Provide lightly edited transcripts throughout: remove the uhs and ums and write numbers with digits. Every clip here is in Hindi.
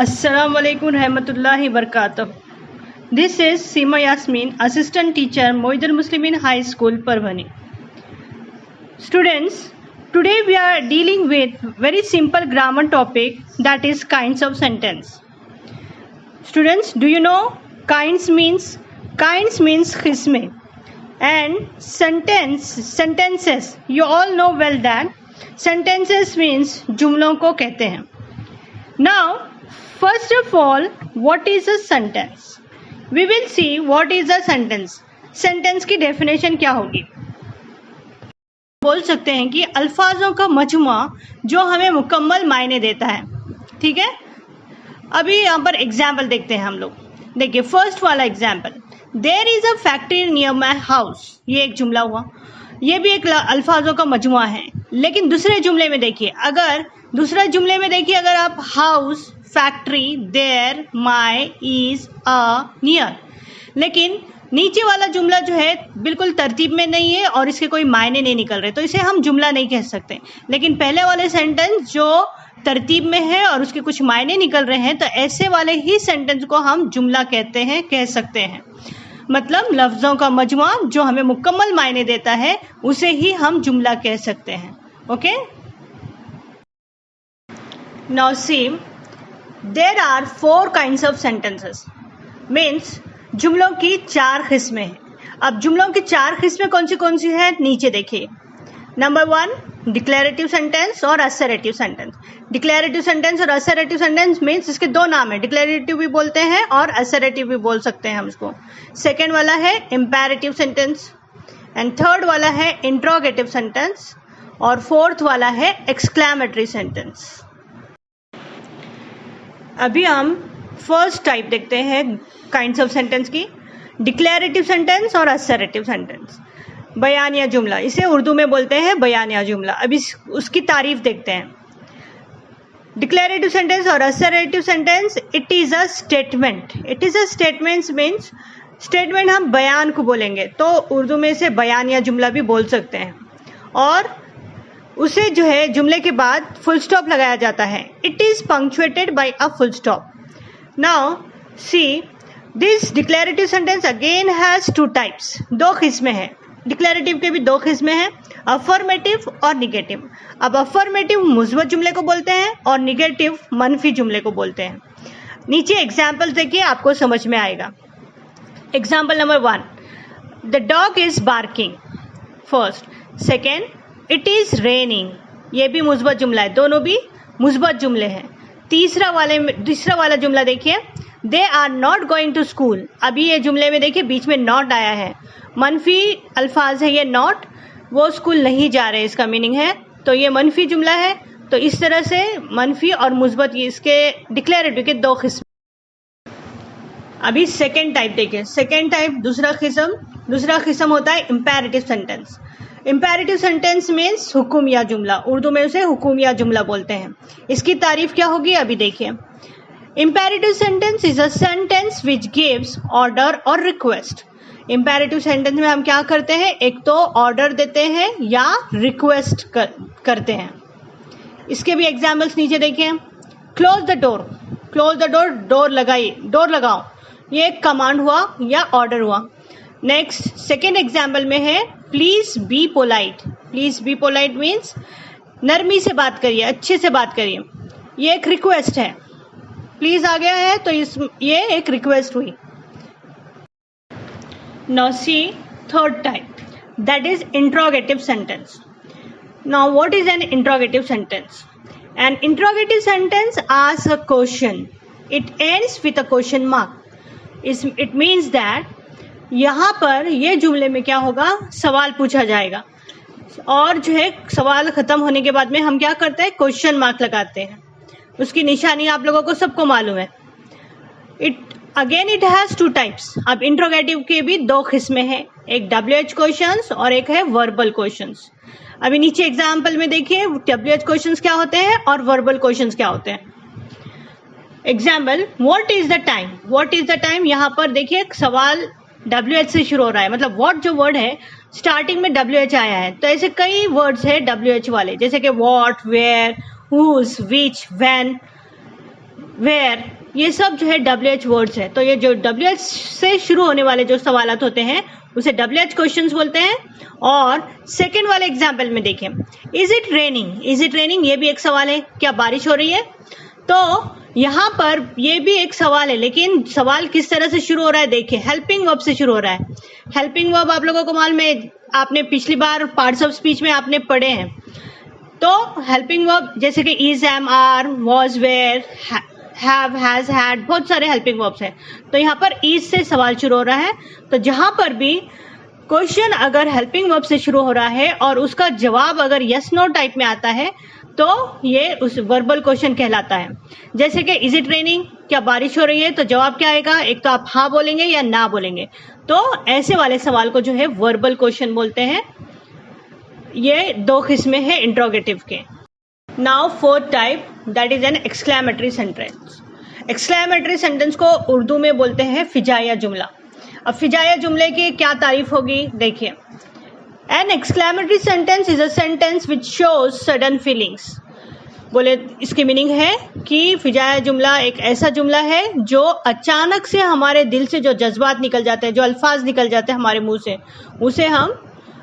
Assalamu alaikum rahmatullahi barakatuh. This is Seema Yasmin, Assistant Teacher, Moidul Muslimin High School, Parvani. Students, today we are dealing with very simple grammar topic, that is kinds of sentence. Students, do you know kinds means qisme, and sentences, you all know well that sentences means जुमलों को कहते हैं. Now, first of all, what is a sentence? We will see what is a sentence. Sentence की definition क्या होगी? बोल सकते हैं कि अल्फाजों का मजमुआ जो हमें मुकम्मल मायने देता है. ठीक है, अभी यहाँ पर एग्जाम्पल देखते हैं हम लोग. देखिए, फर्स्ट वाला example, there is a factory near my house. ये एक जुमला हुआ, ये भी एक अल्फाजों का मजमुआ है. लेकिन दूसरे जुमले में देखिए, अगर आप house, factory, there, my, is, a, near, लेकिन नीचे वाला जुमला जो है बिल्कुल तरतीब में नहीं है और इसके कोई मायने नहीं निकल रहे, तो इसे हम जुमला नहीं कह सकते. लेकिन पहले वाले सेंटेंस जो तरतीब में है और उसके कुछ मायने निकल रहे हैं, तो ऐसे वाले ही सेंटेंस को हम जुमला कह सकते हैं. मतलब लफ्ज़ों का मजमुआ जो हमें मुकम्मल मायने देता है उसे ही हम जुमला कह सकते हैं. Okay, now see, there are 4 kinds of sentences. Means जुमलों की 4 किस्में हैं. अब जुमलों की 4 किस्में कौन सी है, नीचे देखिए. नंबर 1, डिक्लेरेटिव सेंटेंस और असरेटिव सेंटेंस. डिक्लेरेटिव सेंटेंस और असरेटिव सेंटेंस मीन्स इसके 2 नाम है, डिक्लेरेटिव भी बोलते हैं और असरेटिव भी बोल सकते हैं हम इसको. सेकेंड वाला है इम्पेरेटिव सेंटेंस, एंड थर्ड वाला है इंट्रोगेटिव सेंटेंस, और फोर्थ वाला है एक्सक्लेमेटरी सेंटेंस. अभी हम फर्स्ट टाइप देखते हैं काइंड्स ऑफ सेंटेंस की, डिक्लेरेटिव सेंटेंस और असरेटिव सेंटेंस. बयानिया जुमला, इसे उर्दू में बोलते हैं बयानिया जुमला. अभी उसकी तारीफ देखते हैं. डिक्लेरेटिव सेंटेंस और assertive sentence, it is a statement. Means statement हम बयान को बोलेंगे, तो उर्दू में इसे बयानिया जुमला भी बोल सकते हैं. और उसे जो है जुमले के बाद फुल स्टॉप लगाया जाता है. It is punctuated by a full stop. Now see, this declarative sentence again has 2 types. 2 किस्में हैं. डिक्लेरेटिव के भी 2 किस्में हैं, अफर्मेटिव और निगेटिव. अब अफर्मेटिव मुस्बत जुमले को बोलते हैं और निगेटिव मनफी जुमले को बोलते हैं. नीचे एग्जाम्पल देखिए, आपको समझ में आएगा. Example number 1, the dog is barking. First. Second, it is raining. ये भी मुस्बत जुमला है, दोनों भी मुस्बत जुमले हैं. तीसरा वाला जुमला देखिए, they are not going to school. अभी ये जुमले में देखिए बीच में नॉट आया है, मनफी अल्फाज है ये नॉट, वो स्कूल नहीं जा रहे इसका मीनिंग है, तो ये मनफी जुमला है. तो इस तरह से मनफी और मुस्बत इसके डिक्लेरेटिव के 2 किस्म. अभी सेकेंड टाइप देखिए. सेकेंड टाइप दूसरा किस्म होता है imperative sentence. Imperative sentence means हुकुमिया जुमला, उर्दू में उसे हुकुमिया जुमला बोलते हैं. इसकी तारीफ क्या होगी अभी देखिए. Imperative sentence is a sentence which gives order और रिक्वेस्ट. इम्पेरेटिव सेंटेंस में हम क्या करते हैं, एक तो ऑर्डर देते हैं या रिक्वेस्ट करते हैं. इसके भी एग्जाम्पल्स नीचे देखिए. क्लोज द डोर, डोर लगाओ. ये एक कमांड हुआ या ऑर्डर हुआ. नेक्स्ट, सेकेंड एग्जाम्पल में है please be polite. Please be polite means नरमी से बात करिए, अच्छे से बात करिए. ये एक रिक्वेस्ट है, प्लीज आ गया है तो ये एक रिक्वेस्ट हुई. Now see third type, that is interrogative sentence. Now what is an interrogative sentence? An interrogative sentence asks a question, it ends with a question mark. It means that यहाँ पर ये जुमले में क्या होगा, सवाल पूछा जाएगा और जो है सवाल खत्म होने के बाद में हम क्या करते हैं, क्वेश्चन मार्क लगाते हैं. उसकी निशानी आप लोगों को सबको मालूम है. It has 2 types. अब इंट्रोगेटिव के भी 2 किस्में हैं, एक WH क्वेश्चंस और एक है वर्बल क्वेश्चंस. अभी नीचे एग्जाम्पल में देखिए WH क्वेश्चंस क्या होते हैं और वर्बल क्वेश्चंस क्या होते हैं. Example, what is the time. यहाँ पर देखिए सवाल WH से शुरू हो रहा है, मतलब व्हाट जो वर्ड है स्टार्टिंग में WH आया है. तो ऐसे कई वर्ड्स है WH वाले, जैसे कि what, where, whose, which, when. Where, ये सब जो है WH वर्ड्स है। तो ये जो WH से शुरू होने वाले जो सवालात होते हैं उसे WH क्वेश्चंस बोलते हैं। और सेकंड वाले एग्जाम्पल में देखें, is it raining, is it raining ये भी एक सवाल है, क्या बारिश हो रही है। तो यहाँ पर ये भी एक सवाल है, लेकिन सवाल किस तरह से शुरू हो रहा है देखिए, हेल्पिंग वर्ब से शुरू हो रहा है। हेल्पिंग वर्ब आप लोगों को मालूम है, आपने पिछली बार पार्ट्स ऑफ स्पीच में आपने पढ़े हैं। तो हेल्पिंग वर्ब जैसे कि is, am, are, was, were, have, has, had, बहुत सारे हेल्पिंग वर्ब्स हैं। तो यहाँ पर इज से सवाल शुरू हो रहा है। तो जहां पर भी क्वेश्चन अगर हेल्पिंग वर्ब से शुरू हो रहा है और उसका जवाब अगर यस नो टाइप में आता है तो ये उस वर्बल क्वेश्चन कहलाता है। जैसे कि इज इट रेनिंग, क्या बारिश हो रही है, तो जवाब क्या आएगा, एक तो आप हाँ बोलेंगे या ना बोलेंगे। तो ऐसे वाले सवाल को जो है वर्बल क्वेश्चन बोलते हैं। ये दो किस्में हैं इंट्रोगेटिव के। Now fourth type, that is an exclamatory sentence. Exclamatory sentence को उर्दू में बोलते हैं फिजाया जुमला। अब फिजाया जुमले की क्या तारीफ होगी देखिए, an exclamatory sentence is a sentence which shows sudden feelings. बोले इसकी मीनिंग है कि फिजाया जुमला एक ऐसा जुमला है जो अचानक से हमारे दिल से जो जज्बात निकल जाते हैं, जो अल्फाज निकल जाते हैं हमारे मुंह से, उसे हम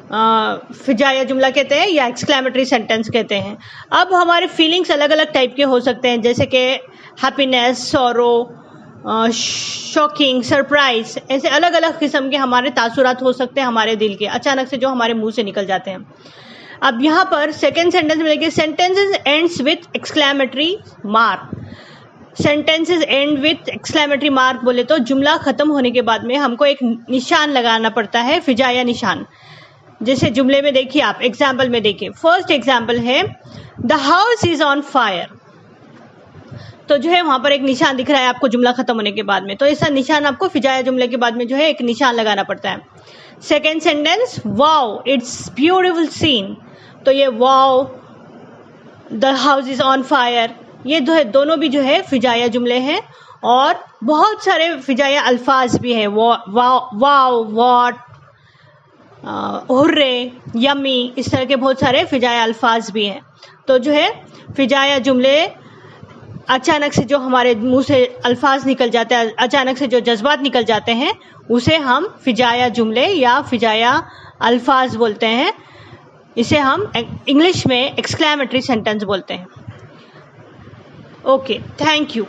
फिजाया जुमला कहते हैं या एक्सक्लेमेटरी सेंटेंस कहते हैं। अब हमारे फीलिंग्स अलग अलग टाइप के हो सकते हैं, जैसे कि हैप्पीनेस, सॉरो, शॉकिंग, सरप्राइज, ऐसे अलग अलग किस्म के हमारे तासुरात हो सकते हैं हमारे दिल के, अचानक से जो हमारे मुंह से निकल जाते हैं। अब यहाँ पर सेकेंड सेंटेंस में देखिए, sentences ends with exclamatory mark. Sentences and with exclamatory mark बोले तो जुमला खत्म होने के बाद में हमको एक निशान लगाना पड़ता है, फिजाया निशान। जैसे जुमले में देखिए, आप एग्जाम्पल में देखिए, फर्स्ट एग्जाम्पल है the house is on fire. तो जो है वहां पर एक निशान दिख रहा है आपको जुमला खत्म होने के बाद में, तो ऐसा निशान आपको फिजाया जुमले के बाद में जो है एक निशान लगाना पड़ता है। Second sentence, wow it's beautiful scene. तो ये wow, the house is on fire, ये जो है दोनों भी जो है फिजाया जुमले हैं। और बहुत सारे फिजाया अल्फाज भी हैं, वाओ, वॉट, हुर्रे, यम्मी, इस तरह के बहुत सारे फिजाया अल्फाज भी हैं। तो जो है फिजाया जुमले अचानक से जो हमारे मुंह से अल्फाज निकल जाते हैं, अचानक से जो जज्बात निकल जाते हैं, उसे हम फिजाया जुमले या फिजाया अल्फाज बोलते हैं। इसे हम इंग्लिश में एक्सक्लेमेटरी सेंटेंस बोलते हैं। Okay, thank you.